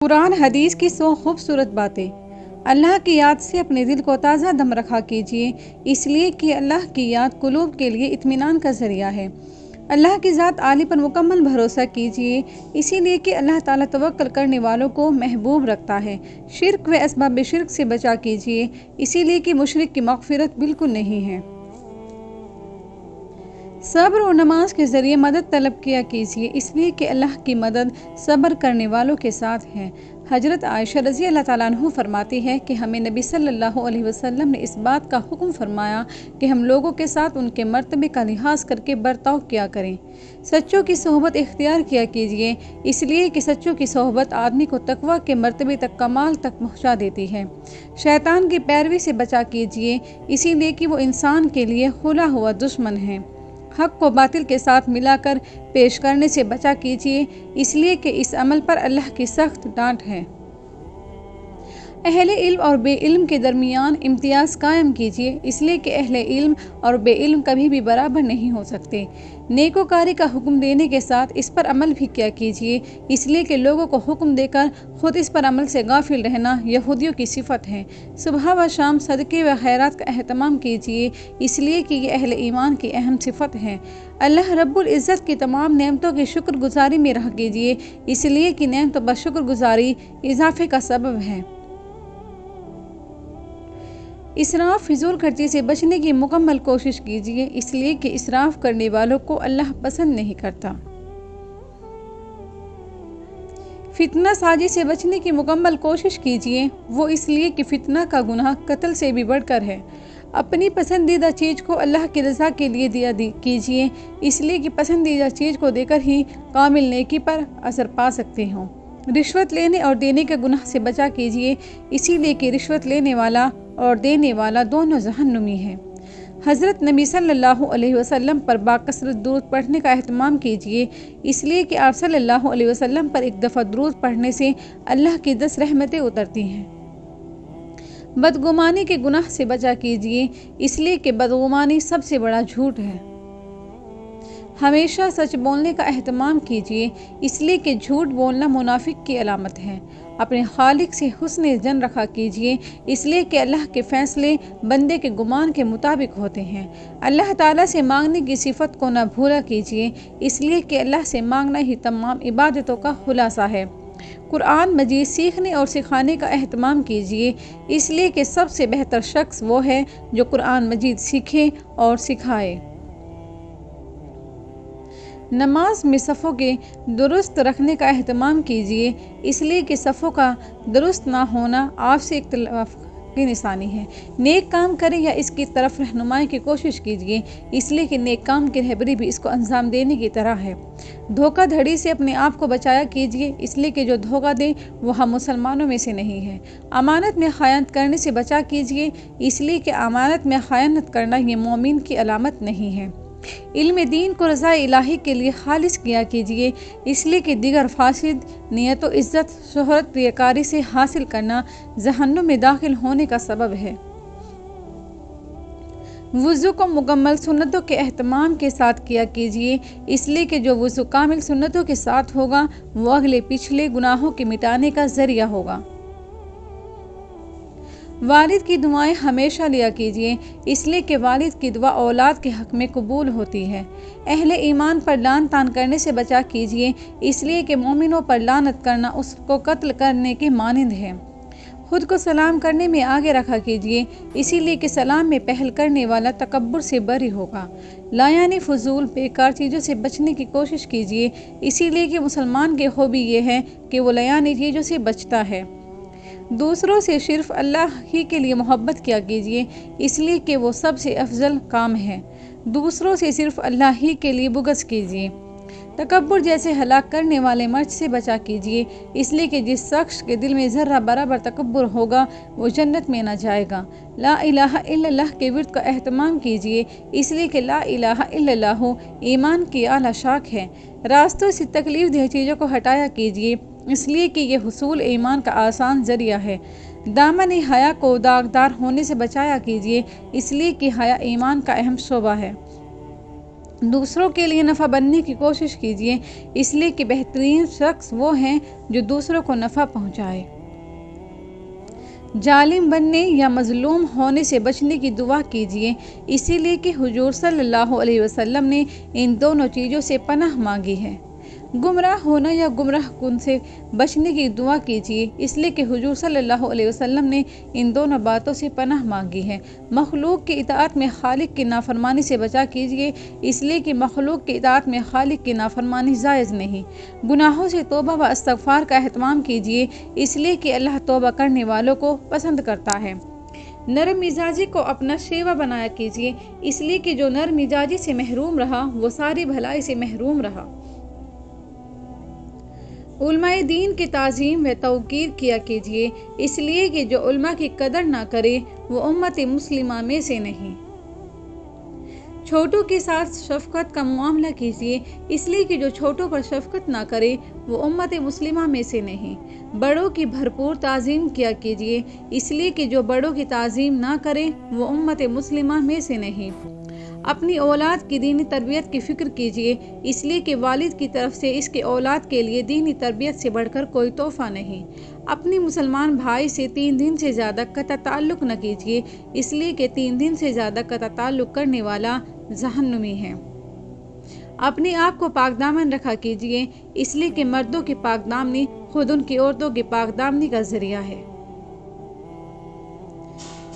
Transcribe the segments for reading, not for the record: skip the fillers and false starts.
قرآن حدیث کی 100 خوبصورت باتیں۔ اللہ کی یاد سے اپنے دل کو تازہ دم رکھا کیجیے، اس لیے کہ اللہ کی یاد قلوب کے لیے اطمینان کا ذریعہ ہے۔ اللہ کی ذات عالی پر مکمل بھروسہ کیجیے، اسی لیے کہ اللہ تعالیٰ توکل کرنے والوں کو محبوب رکھتا ہے۔ شرک و اسباب شرک سے بچا کیجیے، اسی لیے کہ مشرک کی مغفرت بالکل نہیں ہے۔ صبر اور نماز کے ذریعے مدد طلب کیا کیجیے، اس لیے کہ اللہ کی مدد صبر کرنے والوں کے ساتھ ہے۔ حضرت عائشہ رضی اللہ تعالیٰ عنہ فرماتی ہے کہ ہمیں نبی صلی اللہ علیہ وسلم نے اس بات کا حکم فرمایا کہ ہم لوگوں کے ساتھ ان کے مرتبے کا لحاظ کر کے برتاؤ کیا کریں۔ سچوں کی صحبت اختیار کیا کیجیے، اس لیے کہ سچوں کی صحبت آدمی کو تقویٰ کے مرتبے تک کمال تک پہنچا دیتی ہے۔ شیطان کی پیروی سے بچا کیجیے، اسی لیے کہ وہ انسان کے لیے کھلا ہوا دشمن ہے۔ حق کو باطل کے ساتھ ملا کر پیش کرنے سے بچا کیجیے، اس لیے کہ اس عمل پر اللہ کی سخت ڈانٹ ہے۔ اہل علم اور بے علم کے درمیان امتیاز قائم کیجیے، اس لیے کہ اہل علم اور بے علم کبھی بھی برابر نہیں ہو سکتے۔ نیکوکاری کا حکم دینے کے ساتھ اس پر عمل بھی کیا کیجیے، اس لیے کہ لوگوں کو حکم دے کر خود اس پر عمل سے غافل رہنا یہودیوں کی صفت ہے۔ صبح و شام صدقے و خیرات کا اہتمام کیجیے، اس لیے کہ یہ اہل ایمان کی اہم صفت ہے۔ اللہ رب العزت کی تمام نعمتوں کی شکر گزاری میں رہا کیجیے، اس لیے کہ نعمتوں پر شکر گزاری اضافے کا سبب ہے۔ اسراف فضول خرچی سے بچنے کی مکمل کوشش کیجیے، اس لیے کہ اسراف کرنے والوں کو اللہ پسند نہیں کرتا۔ فتنہ سازی سے بچنے کی مکمل کوشش کیجیے، وہ اس لیے کہ فتنہ کا گناہ قتل سے بھی بڑھ کر ہے۔ اپنی پسندیدہ چیز کو اللہ کی رضا کے لیے دیا کیجیے، اس لیے کہ پسندیدہ چیز کو دے کر ہی کامل نیکی پر اثر پا سکتے ہوں۔ رشوت لینے اور دینے کے گناہ سے بچا کیجیے، اسی لیے کہ رشوت لینے والا اور دینے والا دونوں جہنمی ہیں۔ حضرت نبی صلی اللہ علیہ وسلم پر باکثرت درود پڑھنے کا اہتمام کیجیے، اس لیے کہ آپ صلی اللہ علیہ وسلم پر ایک دفعہ درود پڑھنے سے اللہ کی 10 رحمتیں اترتی ہیں۔ بدگمانی کے گناہ سے بچا کیجیے، اس لیے کہ بدگمانی سب سے بڑا جھوٹ ہے۔ ہمیشہ سچ بولنے کا اہتمام کیجیے، اس لیے کہ جھوٹ بولنا منافق کی علامت ہے۔ اپنے خالق سے حسن ظن رکھا کیجیے، اس لیے کہ اللہ کے فیصلے بندے کے گمان کے مطابق ہوتے ہیں۔ اللہ تعالیٰ سے مانگنے کی صفت کو نہ بھولا کیجیے، اس لیے کہ اللہ سے مانگنا ہی تمام عبادتوں کا خلاصہ ہے۔ قرآن مجید سیکھنے اور سکھانے کا اہتمام کیجیے، اس لیے کہ سب سے بہتر شخص وہ ہے جو قرآن مجید سیکھے اور سکھائے۔ نماز میں صفوں کے درست رکھنے کا اہتمام کیجیے، اس لیے کہ صفوں کا درست نہ ہونا آپ سے اختلاف کی نشانی ہے۔ نیک کام کریں یا اس کی طرف رہنمائی کی کوشش کیجیے، اس لیے کہ نیک کام کی رہبری بھی اس کو انجام دینے کی طرح ہے۔ دھوکہ دھڑی سے اپنے آپ کو بچایا کیجیے، اس لیے کہ جو دھوکہ دے وہ ہم مسلمانوں میں سے نہیں ہے۔ امانت میں خیانت کرنے سے بچا کیجیے، اس لیے کہ امانت میں خیانت کرنا یہ مومن کی علامت نہیں ہے۔ علم دین کو رضا الہی کے لیے خالص کیا کیجیے، اس لیے کہ دیگر فاسد نیت و عزت شہرت ریاکاری سے حاصل کرنا جہنم میں داخل ہونے کا سبب ہے۔ وضو کو مکمل سنتوں کے اہتمام کے ساتھ کیا کیجیے، اس لیے کہ جو وضو کامل سنتوں کے ساتھ ہوگا وہ اگلے پچھلے گناہوں کے مٹانے کا ذریعہ ہوگا۔ والد کی دعائیں ہمیشہ لیا کیجیے، اس لیے کہ والد کی دعا اولاد کے حق میں قبول ہوتی ہے۔ اہل ایمان پر لعن طعن کرنے سے بچا کیجیے، اس لیے کہ مومنوں پر لعنت کرنا اس کو قتل کرنے کے مانند ہے۔ خود کو سلام کرنے میں آگے رکھا کیجیے، اسی لیے کہ سلام میں پہل کرنے والا تکبر سے بری ہوگا۔ یعنی فضول بیکار چیزوں سے بچنے کی کوشش کیجیے، اسی لیے کہ مسلمان کی خوبی یہ ہے کہ وہ یعنی چیزوں سے بچتا ہے۔ دوسروں سے صرف اللہ ہی کے لیے محبت کیا کیجیے، اس لیے کہ وہ سب سے افضل کام ہے۔ دوسروں سے صرف اللہ ہی کے لیے بغض کیجیے۔ تکبر جیسے ہلاک کرنے والے مرض سے بچا کیجیے، اس لیے کہ جس شخص کے دل میں ذرہ برابر تکبر ہوگا وہ جنت میں نہ جائے گا۔ لا الہ الا اللہ کے ورد کا اہتمام کیجیے، اس لیے کہ لا الہ الا اللہ ایمان کی اعلیٰ شاخ ہے۔ راستوں سے تکلیف دہ چیزوں کو ہٹایا کیجیے، اس لیے کہ یہ حصول ایمان کا آسان ذریعہ ہے۔ دامن حیا کو داغدار ہونے سے بچایا کیجیے، اس لیے کہ حیا ایمان کا اہم شعبہ ہے۔ دوسروں کے لیے نفع بننے کی کوشش کیجیے، اس لیے کہ بہترین شخص وہ ہیں جو دوسروں کو نفع پہنچائے۔ ظالم بننے یا مظلوم ہونے سے بچنے کی دعا کیجیے، اسی لیے کہ حضور صلی اللہ علیہ وسلم نے ان دونوں چیزوں سے پناہ مانگی ہے۔ گمراہ ہونا یا گمراہ کن سے بچنے کی دعا کیجیے، اس لیے کہ حضور صلی اللہ علیہ وسلم نے ان دونوں باتوں سے پناہ مانگی ہے۔ مخلوق کی اطاعت میں خالق کی نافرمانی سے بچا کیجیے، اس لیے کہ مخلوق کی اطاعت میں خالق کی نافرمانی جائز نہیں۔ گناہوں سے توبہ و استغفار کا اہتمام کیجیے، اس لیے کہ اللہ توبہ کرنے والوں کو پسند کرتا ہے۔ نرم مزاجی کو اپنا شیوا بنایا کیجیے، اس لیے کہ جو نرم مزاجی سے محروم رہا وہ ساری بھلائی سے محروم رہا۔ علماء دین کی تعظیم و توقیر کیا کیجیے، اس لیے کہ جو علماء کی قدر نہ کرے وہ امت مسلمہ میں سے نہیں۔ چھوٹوں کے ساتھ شفقت کا معاملہ کیجیے، اس لیے کہ جو چھوٹوں پر شفقت نہ کرے وہ امت مسلمہ میں سے نہیں۔ بڑوں کی بھرپور تعظیم کیا کیجیے، اس لیے کہ جو بڑوں کی تعظیم نہ کرے وہ امت مسلمہ میں سے نہیں۔ اپنی اولاد کی دینی تربیت کی فکر کیجیے، اس لیے کہ والد کی طرف سے اس کے اولاد کے لیے دینی تربیت سے بڑھ کر کوئی تحفہ نہیں۔ اپنی مسلمان بھائی سے 3 دن سے زیادہ قطع تعلق نہ کیجیے، اس لیے کہ 3 دن سے زیادہ قطع تعلق کرنے والا جہنمی ہے۔ اپنے آپ کو پاک دامن رکھا کیجیے، اس لیے کہ مردوں کی پاک دامنی خود ان کی عورتوں کی پاک دامنی کا ذریعہ ہے۔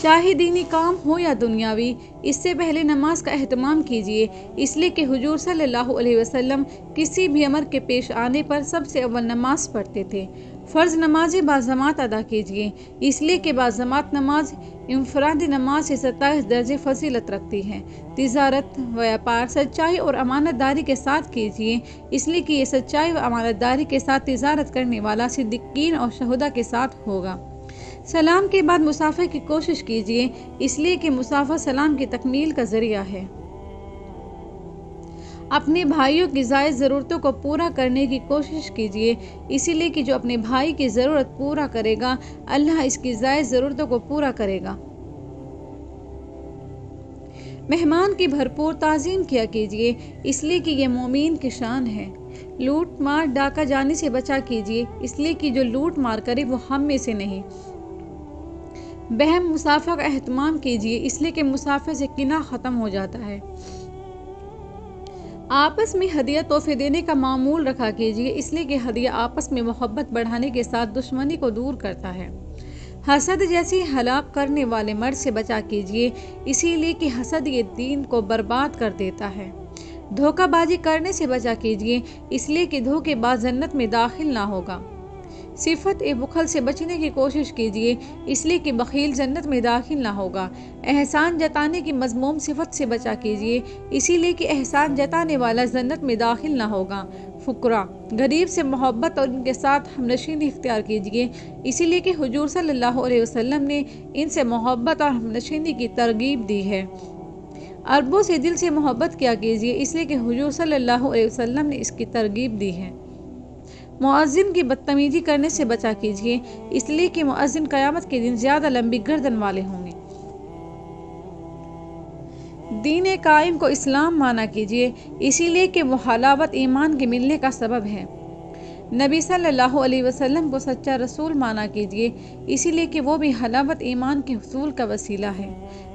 چاہے دینی کام ہو یا دنیاوی، اس سے پہلے نماز کا اہتمام کیجیے، اس لیے کہ حضور صلی اللہ علیہ وسلم کسی بھی امر کے پیش آنے پر سب سے اول نماز پڑھتے تھے۔ فرض نمازیں باجماعت ادا کیجیے، اس لیے کہ باجماعت نماز انفرادی نماز سے 27 درجے فضیلت رکھتی ہے۔ تجارت ویاپار سچائی اور امانت داری کے ساتھ کیجیے، اس لیے کہ یہ سچائی و امانت داری کے ساتھ تجارت کرنے والا صدیقین اور شہداء کے ساتھ ہوگا۔ سلام کے بعد مسافہ کی کوشش کیجیے، اس لیے کہ مسافہ سلام کی تکمیل کا ذریعہ ہے۔ اپنے بھائیوں کی زائد ضرورتوں کو پورا کرنے کی کوشش کیجیے، اسی لیے کہ جو اپنے بھائی کی ضرورت پورا کرے گا اللہ اس کی زائد ضرورتوں کو پورا کرے گا۔ مہمان کی بھرپور تعظیم کیا کیجیے، اس لیے کہ یہ مومین کی شان ہے۔ لوٹ مار ڈاکہ جانے سے بچا کیجیے، اس لیے کہ جو لوٹ مار کرے وہ ہم میں سے نہیں۔ بہم مسافہ کا اہتمام کیجیے، اس لیے کہ مسافہ سے کناہ ختم ہو جاتا ہے۔ آپس میں ہدیہ تحفے دینے کا معمول رکھا کیجیے، اس لیے کہ ہدیہ آپس میں محبت بڑھانے کے ساتھ دشمنی کو دور کرتا ہے۔ حسد جیسی ہلاک کرنے والے مرض سے بچا کیجیے، اسی لیے کہ حسد یہ دین کو برباد کر دیتا ہے۔ دھوکہ بازی کرنے سے بچا کیجیے، اس لیے کہ دھوکے باز جنت میں داخل نہ ہوگا۔ صفت بخل سے بچنے کی کوشش کیجیے، اس لیے کہ بخیل جنت میں داخل نہ ہوگا۔ احسان جتانے کی مذموم صفت سے بچا کیجیے، اسی لیے کہ احسان جتانے والا جنت میں داخل نہ ہوگا۔ فقراء غریب سے محبت اور ان کے ساتھ ہمنشینی اختیار کیجیے، اسی لیے کہ حضور صلی اللہ علیہ وسلم نے ان سے محبت اور ہمنشینی کی ترغیب دی ہے۔ عربوں سے دل سے محبت کیا کیجیے، اس لیے کہ حضور صلی اللہ علیہ وسلم نے اس کی ترغیب دی ہے۔ مؤذن کی بدتمیزی کرنے سے بچا کیجیے، اس لیے کہ مؤذن قیامت کے دن زیادہ لمبی گردن والے ہوں گے۔ دین قائم کو اسلام مانا کیجیے، اسی لیے کہ وہ حلاوت ایمان کے ملنے کا سبب ہے۔ نبی صلی اللہ علیہ وسلم کو سچا رسول مانا کیجیے، اسی لیے کہ وہ بھی حلاوت ایمان کے حصول کا وسیلہ ہے۔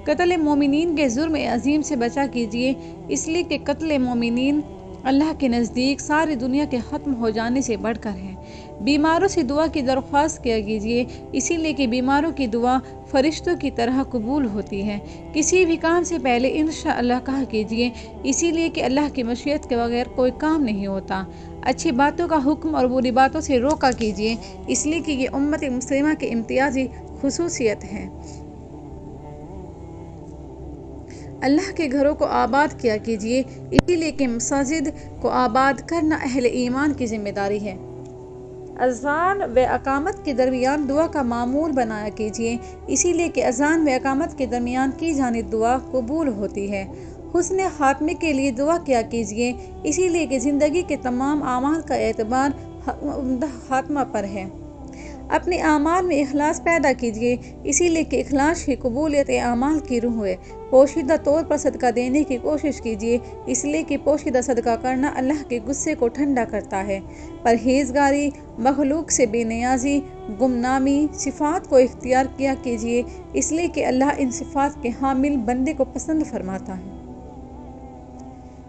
قتل مومنین کے جرم عظیم سے بچا کیجیے، اس لیے کہ قتل مومنین اللہ کے نزدیک ساری دنیا کے ختم ہو جانے سے بڑھ کر ہے۔ بیماروں سے دعا کی درخواست کیا کیجیے، اسی لیے کہ بیماروں کی دعا فرشتوں کی طرح قبول ہوتی ہے۔ کسی بھی کام سے پہلے انشاءاللہ کہا کیجیے، اسی لیے کہ اللہ کی مشیت کے بغیر کوئی کام نہیں ہوتا۔ اچھی باتوں کا حکم اور بری باتوں سے روکا کیجیے، اس لیے کہ یہ امت مسلمہ کی امتیازی خصوصیت ہے۔ اللہ کے گھروں کو آباد کیا کیجیے، اسی لیے کہ مساجد کو آباد کرنا اہل ایمان کی ذمہ داری ہے۔ اذان و اقامت کے درمیان دعا کا معمول بنایا کیجیے، اسی لیے کہ اذان و اقامت کے درمیان کی جانے دعا قبول ہوتی ہے۔ حسن خاتمے کے لیے دعا کیا کیجیے، اسی لیے کہ زندگی کے تمام اعمال کا اعتبار عمدہ خاتمہ پر ہے۔ اپنے اعمال میں اخلاص پیدا کیجیے، اسی لیے کہ اخلاص ہی قبولیت اعمال کی روح ہے۔ پوشیدہ طور پر صدقہ دینے کی کوشش کیجیے، اس لیے کہ پوشیدہ صدقہ کرنا اللہ کے غصے کو ٹھنڈا کرتا ہے۔ پرہیزگاری، مخلوق سے بے نیازی، گمنامی صفات کو اختیار کیا کیجیے، اس لیے کہ اللہ ان صفات کے حامل بندے کو پسند فرماتا ہے۔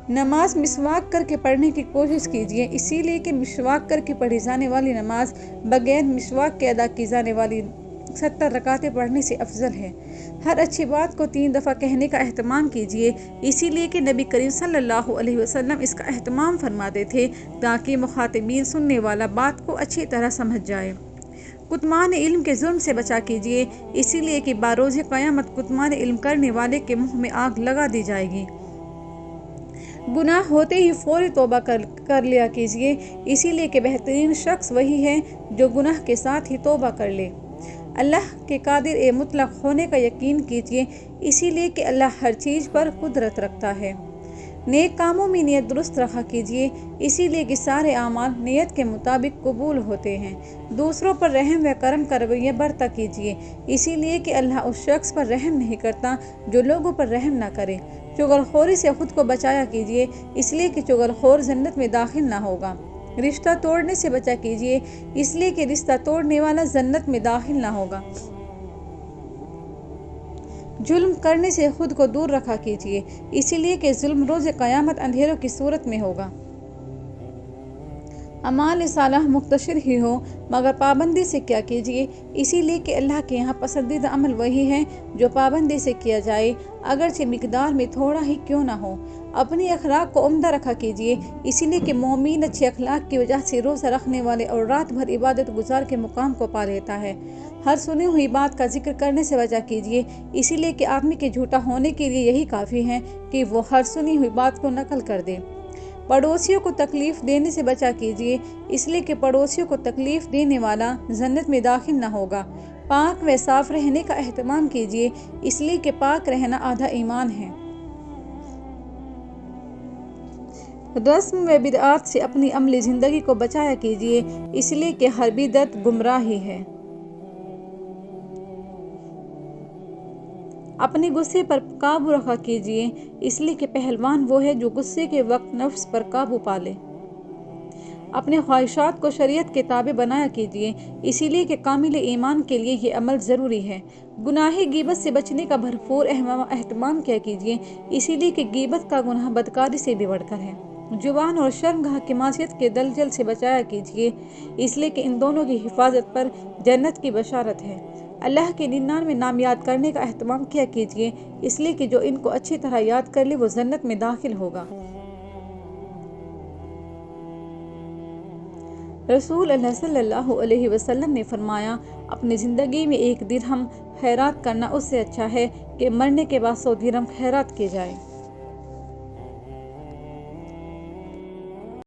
نماز مسواک کر کے پڑھنے کی کوشش کیجیے، اسی لیے کہ مسواک کر کے پڑھی جانے والی نماز بغیر مسواک کے ادا کی جانے والی 70 رکعتیں پڑھنے سے افضل ہے۔ ہر اچھی بات کو 3 دفعہ کہنے کا اہتمام کیجیے، اسی لیے کہ نبی کریم صلی اللہ علیہ وسلم اس کا اہتمام فرماتے تھے تاکہ مخاطبین سننے والا بات کو اچھی طرح سمجھ جائے۔ کتمان علم کے ظلم سے بچا کیجیے، اسی لیے کہ بروز قیامت کتمان علم کرنے والے کے منہ میں آگ لگا دی جائے گی۔ گناہ ہوتے ہی فوری توبہ کر لیا کیجیے، اسی لیے کہ بہترین شخص وہی ہے جو گناہ کے ساتھ ہی توبہ کر لے۔ اللہ کے قادر مطلق ہونے کا یقین کیجیے، اسی لیے کہ اللہ ہر چیز پر قدرت رکھتا ہے۔ نیک کاموں میں نیت درست رکھا کیجیے، اسی لیے کہ سارے اعمال نیت کے مطابق قبول ہوتے ہیں۔ دوسروں پر رحم و کرم کا رویہ برتا کیجیے، اسی لیے کہ اللہ اس شخص پر رحم نہیں کرتا جو لوگوں پر رحم نہ کرے۔ چغلخوری سے خود کو بچایا کیجیے، اس لیے کہ چغلخور جنت میں داخل نہ ہوگا۔ رشتہ توڑنے سے بچا کیجیے، اس لیے کہ رشتہ توڑنے والا جنت میں داخل نہ ہوگا۔ ظلم کرنے سے خود کو دور رکھا کیجیے، اسی لیے کہ ظلم روز قیامت اندھیروں کی صورت میں ہوگا۔ اعمال صالح مختصر ہی ہو مگر پابندی سے کیا کیجیے، اسی لیے کہ اللہ کے یہاں پسندیدہ عمل وہی ہے جو پابندی سے کیا جائے، اگرچہ مقدار میں تھوڑا ہی کیوں نہ ہو۔ اپنی اخلاق کو عمدہ رکھا کیجیے، اسی لیے کہ مومن اچھے اخلاق کی وجہ سے روزہ رکھنے والے اور رات بھر عبادت گزار کے مقام کو پا لیتا ہے۔ ہر سنی ہوئی بات کا ذکر کرنے سے بچا کیجیے، اسی لیے کہ آدمی کے جھوٹا ہونے کے لیے یہی کافی ہے کہ وہ ہر سنی ہوئی بات کو نقل کر دے۔ پڑوسیوں کو تکلیف دینے سے بچا کیجیے، اس لیے کہ پڑوسیوں کو تکلیف دینے والا جنت میں داخل نہ ہوگا۔ پاک و صاف رہنے کا اہتمام کیجیے، اس لیے کہ پاک رہنا آدھا ایمان ہے۔ رسم و بدعات سے اپنی عملی زندگی کو بچایا کیجیے، اس لیے کہ ہر بدعت گمراہی ہے۔ اپنے غصے پر قابو رکھا کیجیے، اس لیے کہ پہلوان وہ ہے جو غصے کے وقت نفس پر قابو پا لے۔ اپنے خواہشات کو شریعت کے تابع بنایا کیجیے، اسی لیے کہ کامل ایمان کے لیے یہ عمل ضروری ہے۔ گناہ غیبت سے بچنے کا بھرپور اہتمام کیا کیجیے، اسی لیے کہ غیبت کا گناہ بدکاری سے بھی بڑھ کر ہے۔ زبان اور شرمگاہ کی معصیت کے دلجل سے بچایا کیجیے، اس لیے کہ ان دونوں کی حفاظت پر جنت کی بشارت ہے۔ اللہ کے 99 نام یاد کرنے کا اہتمام کیا کیجیے، اس لیے کہ جو ان کو اچھی طرح یاد کر لے وہ جنت میں داخل ہوگا۔ رسول اللہ صلی اللہ علیہ وسلم نے فرمایا، اپنی زندگی میں 1 درہم خیرات کرنا اس سے اچھا ہے کہ مرنے کے بعد 100 درہم خیرات کی جائے۔